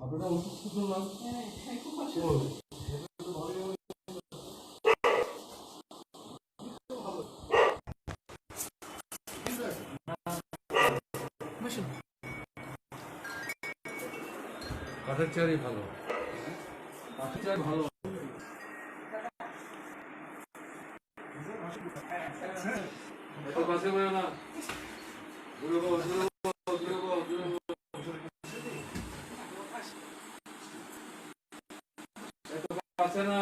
আপনারা অসুস্থ শুনলাম। কাঠের চেয়ারই ভালো, কাঠের চেয়ার ভালো। এত কাছে বেরো না, দূরে বল, দূরে বল, দূরে বল, দূরে বল। এত কাছে না।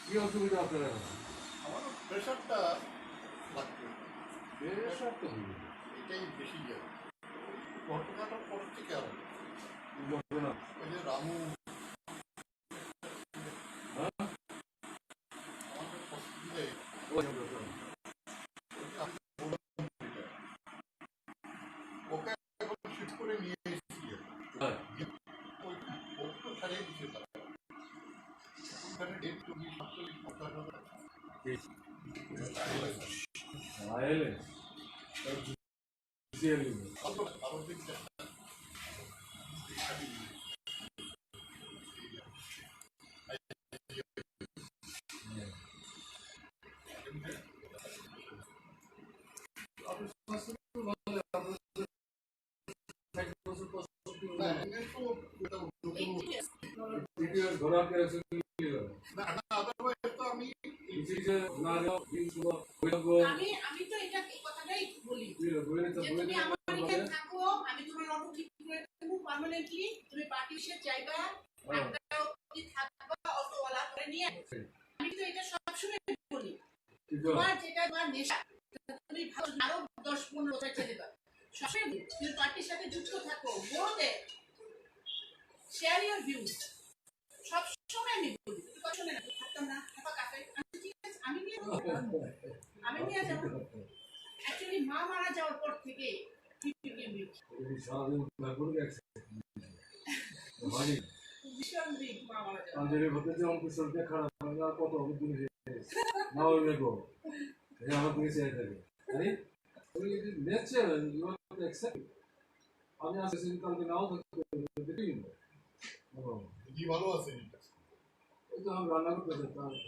কি অসুবিধা আপনার এখন? আমার প্রেশারটা লাগবে, প্রেশার তো এটাই বেশি যাবে। ঘটনাটার পর থেকে আর ঘটনা ওই যে রামু আমাদের হসপিটালে ওকে এখন শিফট করে নিয়ে এসেছি, ওকে তো ছাড়িয়ে দিচ্ছে তারা। ওখানে ডেট চব্বিশ 47 আমি তো এটা এই কথাটাই বলি যে তুমি আমার এখানে থাকো, আমি তোমার অটো ঠিক করে দেব পার্মানেন্টলি। তুমি পার্টিশে যাইবা, একটা অবধি থাকবা, অটোওয়ালা করে নিয়ে। আমি তো এটা সবসময় বলি, তোমার যেটা তোমার নেশা, তুমি ভালো আরো 10-15 বছর দেবা। সবসময় তুমি পার্টির সাথে যুক্ত থাকো, গো দেয়ার, শেয়ার ইউর ভিউজ। সবসময় আমি বলি, কথা শোনে না, থাকতাম না, থাকা কাফে। ঠিক আছে, আমি নিয়ে যাবো। অ্যাকচুয়ালি মা মারা যাওয়ার পর থেকে সারাদিন ভীষণ দিক মা মারা যাওয়ার আমাদের হতে যেমন শরীরটা খারাপ না, কত অভিজ্ঞ না হলে গো আমার দিকে চেয়ে থাকে। Nature you have to accept. আমি আসছি কালকে নাও থাকতে কি ভালো আছে ওই তো আমি রান্না করতেছে,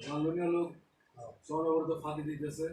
রান্নার লোক সবার ফাঁকি দিতেছে।